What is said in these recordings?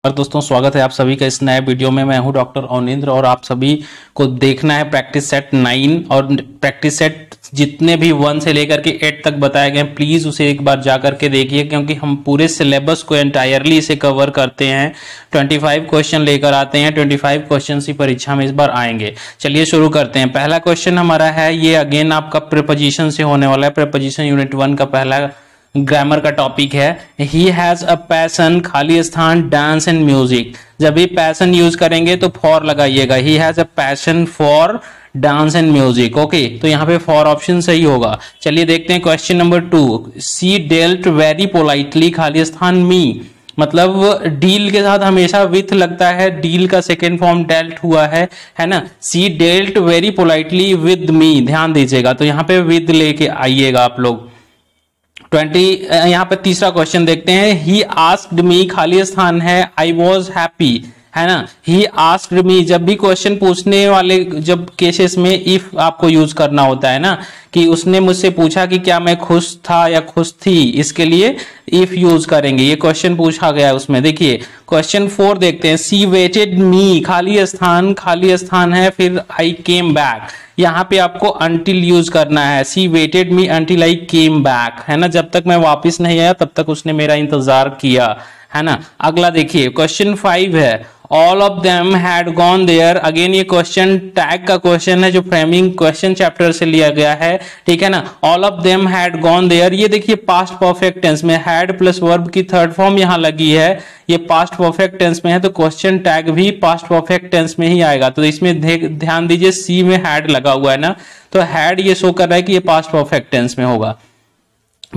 और दोस्तों स्वागत है आप सभी का इस नए वीडियो में। मैं हूं डॉक्टर अवनिंद्र और आप सभी को देखना है प्रैक्टिस सेट 9 और प्रैक्टिस सेट जितने भी 1 से लेकर के 8 तक बताए गए प्लीज उसे एक बार जा करके देखिए, क्योंकि हम पूरे सिलेबस को एंटायरली इसे कवर करते हैं। 25 क्वेश्चन लेकर आते हैं, 25 क्वेश्चन ही परीक्षा में इस बार आएंगे। चलिए शुरू करते हैं। पहला क्वेश्चन हमारा है, ये अगेन आपका प्रीपोजिशन से होने वाला है। प्रीपोजिशन यूनिट 1 का पहला ग्रामर का टॉपिक है। ही हैज अ पैशन, खाली स्थान, डांस एंड म्यूजिक। जब भी पैशन यूज करेंगे तो फॉर लगाइएगा। He has a passion for dance and music. Okay, तो यहाँ पे फॉर ऑप्शन सही होगा। चलिए देखते हैं क्वेश्चन नंबर 2। सी डेल्ट वेरी पोलाइटली, खाली स्थान, मी। मतलब डील के साथ हमेशा विथ लगता है, डील का सेकेंड फॉर्म डेल्ट हुआ है ना। See dealt very politely with me, ध्यान दीजिएगा, तो यहाँ पे विद लेके आइएगा आप लोग। 20 यहाँ पे तीसरा क्वेश्चन देखते हैं। ही आस्क्ड मी, खाली स्थान है, आई वॉज हैप्पी, है ना। ही आस्क्ड मी, जब भी क्वेश्चन पूछने वाले जब केसेस में इफ आपको यूज करना होता है ना, कि उसने मुझसे पूछा कि क्या मैं खुश था या खुश थी, इसके लिए इफ यूज करेंगे। ये क्वेश्चन पूछा गया है उसमें। देखिए क्वेश्चन 4 देखते हैं। सी वेटेड मी, खाली स्थान है, फिर आई केम बैक। यहाँ पे आपको अंटिल यूज करना है। See waited me until I came back, है ना। जब तक मैं वापस नहीं आया तब तक उसने मेरा इंतजार किया, है ना। अगला देखिए क्वेश्चन 5 है। All of them had gone there. Again ये क्वेश्चन टैग का क्वेश्चन है जो फ्रेमिंग क्वेश्चन चैप्टर से लिया गया है, ठीक है ना। All of them had gone there, ये देखिए पास्ट परफेक्ट टेंस में हैड प्लस वर्ब की थर्ड फॉर्म यहाँ लगी है। ये पास्ट परफेक्ट टेंस में है तो क्वेश्चन टैग भी पास्ट परफेक्ट टेंस में ही आएगा। तो इसमें ध्यान दीजिए, सी में हैड लगा हुआ है ना, तो हैड ये शो कर रहा है कि ये पास्ट परफेक्ट टेंस में होगा।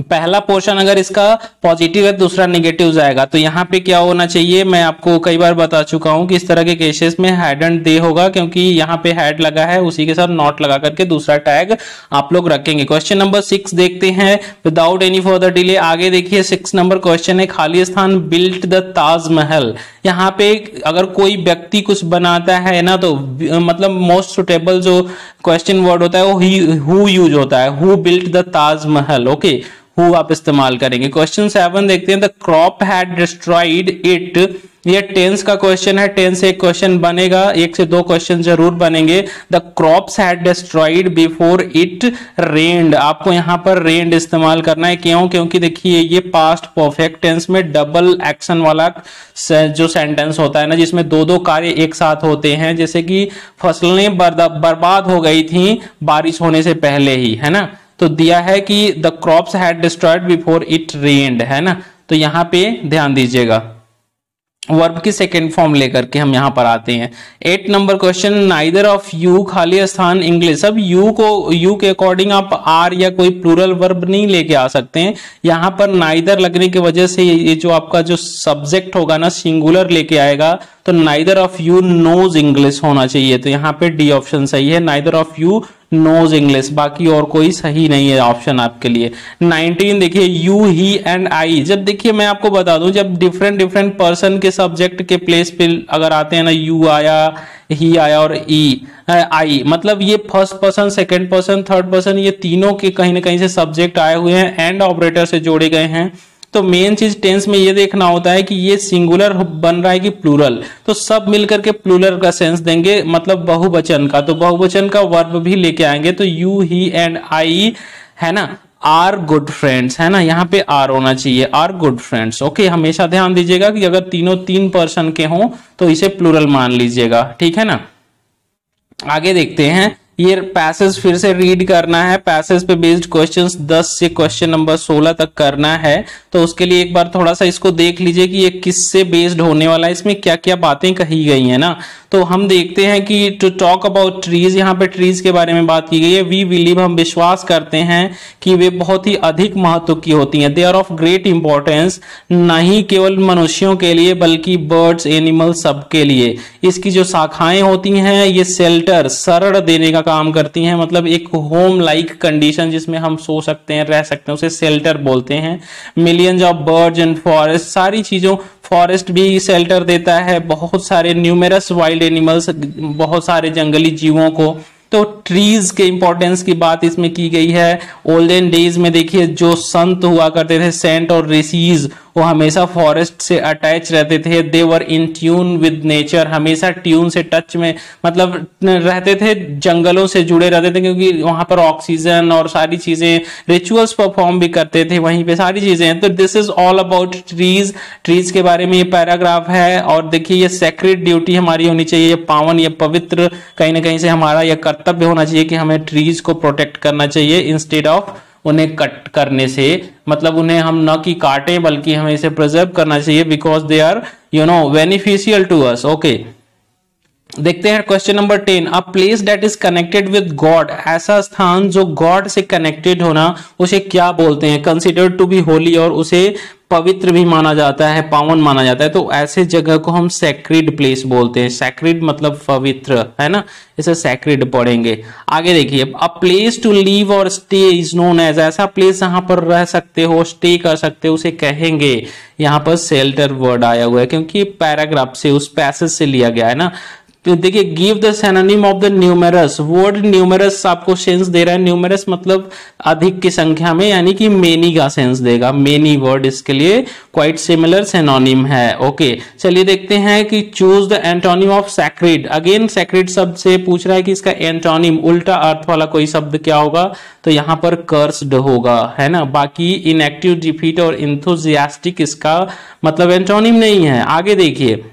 पहला पोर्शन अगर इसका पॉजिटिव है, दूसरा निगेटिव जाएगा। तो यहाँ पे क्या होना चाहिए, मैं आपको कई बार बता चुका हूं कि इस तरह के केसेस में हैड एंड दे होगा, क्योंकि यहाँ पे हैड लगा है, उसी के साथ नॉट लगा करके दूसरा टैग आप लोग रखेंगे। क्वेश्चन नंबर 6 देखते हैं विदाउट एनी फर्दर डिले। आगे देखिए 6 नंबर क्वेश्चन है, खाली स्थान, बिल्ट द ताजमहल। यहाँ पे अगर कोई व्यक्ति कुछ बनाता है ना, तो मतलब मोस्ट सुटेबल जो क्वेश्चन वर्ड होता है वो हु यूज होता है। Who built the Taj Mahal, okay, who आप इस्तेमाल करेंगे। क्वेश्चन 7 देखते हैं। The crop had destroyed it. ये टेंस का क्वेश्चन है, टेंस से एक क्वेश्चन बनेगा, 1 से 2 क्वेश्चन जरूर बनेंगे। The crops had destroyed before it रेन्ड। आपको यहाँ पर रेन्ड इस्तेमाल करना है, क्यों? क्योंकि देखिए ये पास्ट परफेक्ट टेंस में डबल एक्शन वाला जो सेंटेंस होता है ना, जिसमें 2 कार्य एक साथ होते हैं, जैसे कि फसलें बर्बाद हो गई थी बारिश होने से पहले ही, है ना। तो दिया है कि the crops had destroyed before it रेन्ड, है ना। तो यहाँ पे ध्यान दीजिएगा, वर्ब की सेकेंड फॉर्म लेकर के हम यहां पर आते हैं। 8 number question, neither of you, खाली स्थान, इंग्लिश। अब यू के अकॉर्डिंग आप आर या कोई प्लूरल वर्ब नहीं लेके आ सकते हैं। यहां पर नाइदर लगने की वजह से ये जो आपका जो सब्जेक्ट होगा ना, सिंगुलर लेके आएगा, तो neither of you knows English होना चाहिए। तो यहाँ पे डी ऑप्शन सही है, neither of you knows English, बाकी और कोई सही नहीं है ऑप्शन आपके लिए। 19 देखिए, यू, ही एंड आई। जब देखिए मैं आपको बता दूं, जब डिफरेंट पर्सन के सब्जेक्ट के प्लेस पे अगर आते हैं ना, यू आया, ही आया और आई, मतलब ये first person, second person, third person, ये तीनों के कहीं ना कहीं से सब्जेक्ट आए हुए हैं, एंड ऑपरेटर से जोड़े गए हैं। तो मेन चीज टेंस में ये देखना होता है कि ये सिंगुलर बन रहा है कि प्लूरल। तो सब मिलकर के प्लूरल का सेंस देंगे, मतलब बहुवचन का। तो बहुवचन का वर्ब भी लेके आएंगे। तो यू, ही एंड आई, है ना, आर गुड फ्रेंड्स, है ना। यहाँ पे आर होना चाहिए, आर गुड फ्रेंड्स। ओके, हमेशा ध्यान दीजिएगा कि अगर तीनों 3 पर्सन के हों तो इसे प्लूरल मान लीजिएगा, ठीक है ना। आगे देखते हैं, ये पैसेज फिर से रीड करना है। पैसेज पे बेस्ड क्वेश्चंस 10 से क्वेश्चन नंबर 16 तक करना है। तो उसके लिए एक बार थोड़ा सा इसको देख लीजिए कि ये किससे बेस्ड होने वाला है, इसमें क्या क्या बातें कही गई है ना। तो हम देखते हैं कि टू टॉक अबाउट ट्रीज, यहाँ पे ट्रीज के बारे में बात की गई है। वी बिलीव, हम विश्वास करते हैं कि वे बहुत ही अधिक महत्व की होती हैं। They are of great importance, नहीं केवल मनुष्यों के लिए बल्कि बर्ड्स, एनिमल, सबके लिए। इसकी जो शाखाएं होती हैं ये शेल्टर, शरण देने का काम करती हैं, मतलब एक होम लाइक कंडीशन जिसमें हम सो सकते हैं, रह सकते हैं, उसे शेल्टर बोलते हैं। Millions of birds in forest, सारी चीजों, फॉरेस्ट भी शेल्टर देता है बहुत सारे न्यूमेरस वाइल्ड एनिमल्स, बहुत सारे जंगली जीवों को। तो ट्रीज के इंपॉर्टेंस की बात इसमें की गई है। ओल्डन डेज में देखिए जो संत हुआ करते थे, सेंट और ऋषिज, वो हमेशा फॉरेस्ट से अटैच रहते थे, दे वर इन ट्यून विद नेचर, हमेशा ट्यून से टच में मतलब रहते थे, जंगलों से जुड़े रहते थे, क्योंकि वहां पर ऑक्सीजन और सारी चीजें, रिचुअल्स परफॉर्म भी करते थे वहीं पे, सारी चीजें हैं। तो this is all about trees, trees के बारे में ये पैराग्राफ है। और देखिए ये सेक्रेड ड्यूटी हमारी होनी चाहिए, ये पावन, ये पवित्र कहीं ना कहीं से हमारा यह कर्तव्य होना चाहिए कि हमें ट्रीज को प्रोटेक्ट करना चाहिए इंस्टेड ऑफ उन्हें कट करने से, मतलब उन्हें हम न कि काटें बल्कि हमें इसे प्रिजर्व करना चाहिए, because they are beneficial to us. Okay, देखते हैं question number 10। A place that is connected with God, ऐसा स्थान जो गॉड से कनेक्टेड होना, उसे क्या बोलते हैं? कंसिडर्ड टू बी होली, और उसे पवित्र भी माना जाता है, पावन माना जाता है, तो ऐसे जगह को हम सैक्रिड प्लेस बोलते हैं। सैक्रिड मतलब पवित्र, है ना, इसे सैक्रिड पढ़ेंगे। आगे देखिए, अ प्लेस टू लिव और स्टे इज नोन एज, ऐसा प्लेस जहां पर रह सकते हो, स्टे कर सकते हो, उसे कहेंगे, यहाँ पर शेल्टर वर्ड आया हुआ है क्योंकि पैराग्राफ से, उस पैसेज से लिया गया है ना। तो देखिए, give the synonym of the numerous, word numerous आपको सेंस दे रहा है, न्यूमेरस मतलब अधिक की संख्या में, यानी कि मेनी का सेंस देगा, मेनी वर्ड इसके लिए क्वाइट सिमिलर सिनोनिम है। ओके, चलिए देखते हैं कि choose the antonym of sacred. Again sacred शब्द से पूछ रहा है कि इसका एंटोनिम, उल्टा अर्थ वाला कोई शब्द क्या होगा, तो यहाँ पर कर्स्ड होगा, है ना। बाकी इनएक्टिव, डिफीट और इंथुजियास्टिक इसका मतलब एंटोनिम नहीं है। आगे देखिए,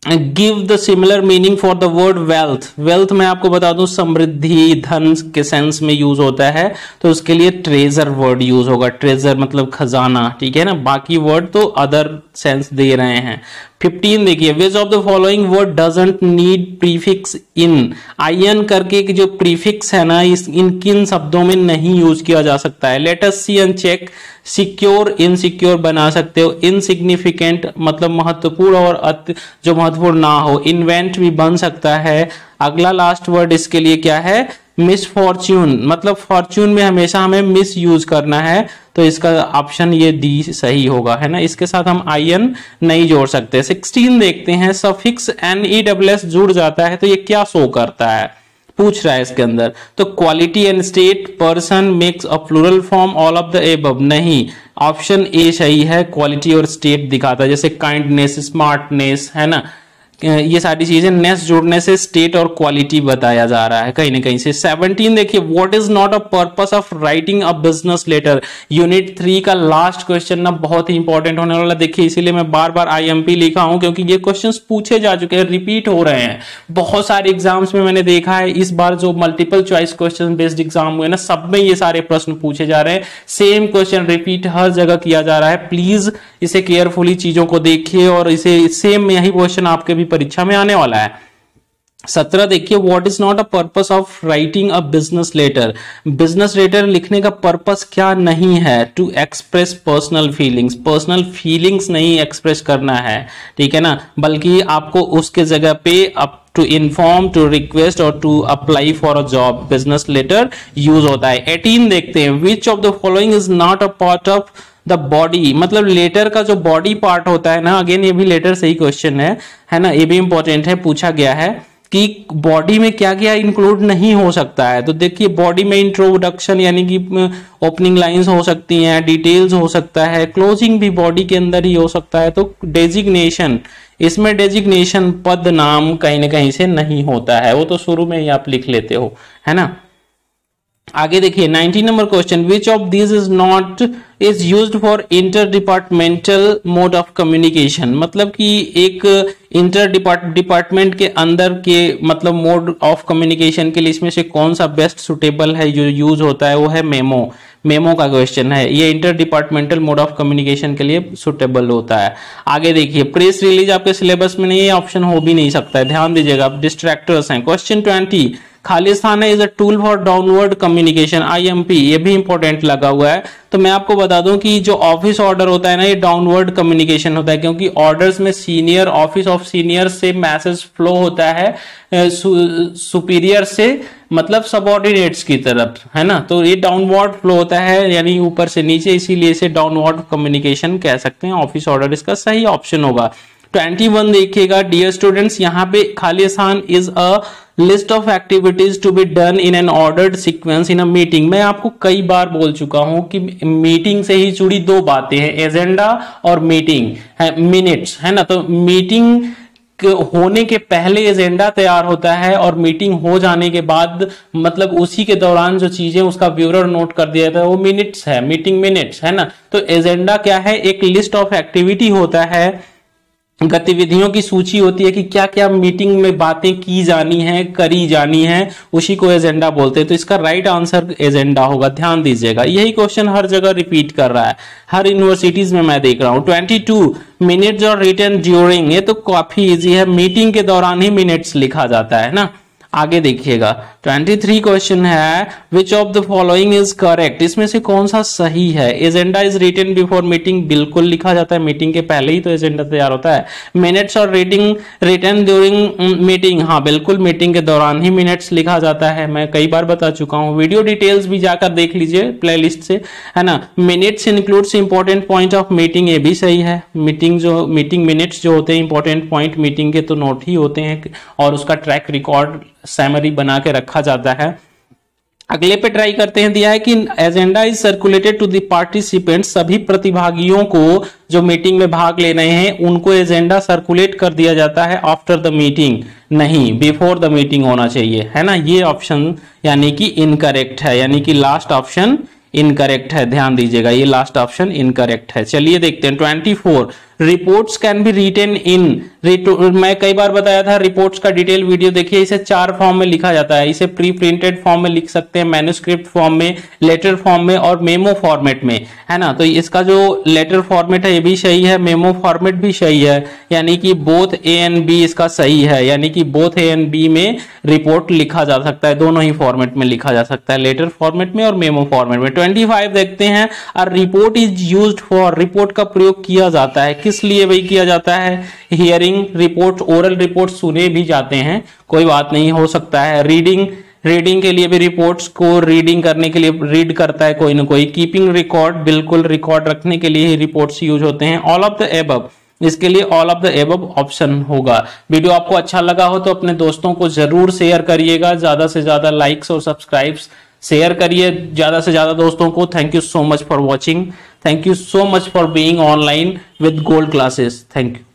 give the similar meaning for the word wealth. Wealth मैं आपको बता दूं समृद्धि, धन के सेंस में यूज होता है, तो उसके लिए ट्रेजर वर्ड यूज होगा, ट्रेजर मतलब खजाना, ठीक है ना। बाकी वर्ड तो अदर सेंस दे रहे हैं। 15 देखिए, which of the following word doesn't need prefix in, IN करके जो प्रीफिक्स है ना, इन किन शब्दों में नहीं यूज किया जा सकता है? Let us see and check. Secure, insecure बना सकते हो, इनसिग्निफिकेंट मतलब महत्वपूर्ण और जो महत्वपूर्ण ना हो, इन्वेंट भी बन सकता है। अगला लास्ट वर्ड इसके लिए क्या है? मिसफॉर्च्यून, मतलब फॉर्च्यून में हमेशा हमें मिस यूज करना है, तो इसका ऑप्शन ये डी सही होगा, है ना। इसके साथ हम आईएन नहीं जोड़ सकते। 16 देखते हैं, सफिक्स NESS जुड़ जाता है तो ये क्या शो करता है, पूछ रहा है इसके अंदर। तो quality and state, person, makes a plural form, all of the above, नहीं, ऑप्शन ए सही है, क्वालिटी और स्टेट दिखाता है, जैसे काइंडनेस, स्मार्टनेस, है ना, ये सारी चीजें नेस जुड़ने से स्टेट और क्वालिटी बताया जा रहा है कहीं ना कहीं से। 17 देखिए, what is not a purpose of writing a business letter, unit 3 का लास्ट क्वेश्चन ना बहुत ही इंपॉर्टेंट होने वाला। देखिए, इसीलिए मैं बार बार IMP लिखा हूं क्योंकि ये क्वेश्चंस पूछे जा चुके हैं, रिपीट हो रहे हैं बहुत सारे एग्जाम्स में, मैंने देखा है इस बार जो multiple choice question based exam हुए ना, सब में ये सारे प्रश्न पूछे जा रहे हैं, सेम क्वेश्चन रिपीट हर जगह किया जा रहा है। प्लीज इसे केयरफुली चीजों को देखिए और इसे सेम यही क्वेश्चन आपके भी परीक्षा में आने वाला है। 17 देखिए, what is not a purpose of writing a business letter, business letter लिखने का पर्पस क्या नहीं है? To express personal feelings, personal feelings नहीं एक्सप्रेस करना है, ठीक है ना, बल्कि आपको उसके जगह पे up to inform, to request और to apply for a job business letter use होता है। 18 देखते हैं, which of the following is not a part of the body, मतलब लेटर का जो बॉडी पार्ट होता है ना, अगेन ये भी लेटर सही क्वेश्चन है ना, ये भी इंपॉर्टेंट है, पूछा गया है कि बॉडी में क्या क्या इंक्लूड नहीं हो सकता है। तो देखिए, बॉडी में इंट्रोडक्शन यानी कि ओपनिंग लाइंस हो सकती हैं, डिटेल्स हो सकता है, क्लोजिंग भी बॉडी के अंदर ही हो सकता है। तो डेजिग्नेशन, इसमें डेजिग्नेशन पद नाम कहीं ना कहीं से नहीं होता है, वो तो शुरू में ही आप लिख लेते हो, है ना। आगे देखिए 19 number question, which of this is not is used for inter departmental mode of communication, मतलब कि एक इंटर डिपार्टमेंट के अंदर के मतलब मोड ऑफ कम्युनिकेशन के लिए इसमें से कौन सा बेस्ट सुटेबल है जो यूज होता है? वो है मेमो, मेमो का क्वेश्चन है, ये inter departmental mode of communication के लिए सुटेबल होता है। आगे देखिए, प्रेस रिलीज आपके सिलेबस में नहीं है, ऑप्शन हो भी नहीं सकता है, ध्यान दीजिएगा, आप डिस्ट्रैक्टर्स हैं। Question 20, Khalistan is a tool for downward communication, IMP, ये भी इंपॉर्टेंट लगा हुआ है। तो मैं आपको बता दूं कि जो ऑफिस ऑर्डर होता है ना, ये डाउनवर्ड कम्युनिकेशन होता है, क्योंकि ऑर्डर्स में सीनियर, ऑफिस ऑफ सीनियर से मैसेज फ्लो होता है सुपीरियर से, मतलब सबऑर्डिनेट्स की तरफ, है ना। तो ये डाउनवर्ड फ्लो होता है, यानी ऊपर से नीचे, इसीलिए इसे डाउनवर्ड कम्युनिकेशन कह सकते हैं। ऑफिस ऑर्डर इसका सही ऑप्शन होगा। 21 देखिएगा, डियर स्टूडेंट्स, यहाँ पे खालिस्तान is a list of activities to be done in an ordered sequence in a meeting. मैं आपको कई बार बोल चुका हूं कि मीटिंग से ही जुड़ी दो बातें हैं, एजेंडा और मीटिंग है, मिनट्स, है ना। तो मीटिंग होने के पहले एजेंडा तैयार होता है और मीटिंग हो जाने के बाद मतलब उसी के दौरान जो चीजें उसका ब्यूरो नोट कर दिया जाता है वो मिनट्स है, मीटिंग मिनट्स, है ना। तो एजेंडा क्या है, एक लिस्ट ऑफ एक्टिविटी होता है, गतिविधियों की सूची होती है कि क्या क्या मीटिंग में बातें की जानी है, करी जानी है, उसी को एजेंडा बोलते हैं। तो इसका राइट आंसर एजेंडा होगा, ध्यान दीजिएगा। यही क्वेश्चन हर जगह रिपीट कर रहा है, हर यूनिवर्सिटीज में मैं देख रहा हूं। 22 मिनट्स और रिटन ड्यूरिंग, ये तो काफी इजी है, मीटिंग के दौरान ही मिनट्स लिखा जाता है ना। आगे देखिएगा 23 क्वेश्चन है, which of the following is correct, इसमें से कौन सा सही है। Agenda is written before meeting, बिल्कुल लिखा जाता है, मीटिंग के पहले ही तो एजेंडा तैयार होता है। मिनट्स और रीडिंग रिटन ड्यूरिंग मीटिंग, हाँ बिल्कुल मीटिंग के दौरान ही मिनट्स लिखा जाता है, मैं कई बार बता चुका हूँ। वीडियो डिटेल्स भी जाकर देख लीजिए प्लेलिस्ट से, है ना। Minutes includes important point of meeting, ये भी सही है। मीटिंग मिनट्स जो होते हैं इंपॉर्टेंट पॉइंट मीटिंग के तो नोट ही होते हैं और उसका ट्रैक रिकॉर्ड समरी बना के रखा जाता है। अगले पे ट्राई करते हैं, दिया है कि agenda is circulated to the participants, सभी प्रतिभागियों को जो मीटिंग में भाग ले रहे हैं उनको एजेंडा सर्कुलेट कर दिया जाता है आफ्टर द मीटिंग, नहीं बिफोर द मीटिंग होना चाहिए, है ना। ये ऑप्शन यानी कि इनकरेक्ट है, यानी कि लास्ट ऑप्शन इनकरेक्ट है, ध्यान दीजिएगा, ये लास्ट ऑप्शन इनकरेक्ट है। चलिए देखते हैं 24, reports can be written in, मैं कई बार बताया था रिपोर्ट्स का डिटेल वीडियो देखिए, इसे 4 फॉर्म में लिखा जाता है। इसे प्री प्रिंटेड फॉर्म में लिख सकते हैं, मैन्युस्क्रिप्ट फॉर्म में, लेटर फॉर्म में और मेमो फॉर्मेट में, है ना। तो इसका जो लेटर फॉर्मेट है ये भी सही है, मेमो फॉर्मेट भी सही है, यानी कि बोथ ए एंड बी इसका सही है, यानी कि बोथ ए एंड बी में रिपोर्ट लिखा जा सकता है, दोनों ही फॉर्मेट में लिखा जा सकता है, लेटर फॉर्मेट में और मेमो फॉर्मेट में। 25 देखते हैं, a report is used for, report का प्रयोग किया जाता है, किस लिए भाई किया जाता है। हियरिंग रिपोर्ट, ओरल रिपोर्ट सुने भी जाते हैं, कोई बात नहीं, हो सकता है। रीडिंग के लिए भी रिपोर्ट्स को रीडिंग करने के लिए रीड करता है कोई ना कोई। कीपिंग रिकॉर्ड, बिल्कुल रिकॉर्ड रखने के लिए ही रिपोर्ट्स यूज होते हैं। ऑल ऑफ द एबव, इसके लिए all of the above option होगा। वीडियो आपको अच्छा लगा हो तो अपने दोस्तों को जरूर शेयर करिएगा, ज्यादा से ज्यादा लाइक्स और सब्सक्राइब्स शेयर करिए ज्यादा से ज्यादा दोस्तों को। Thank you so much for watching, thank you so much for being online with gold classes, thank you.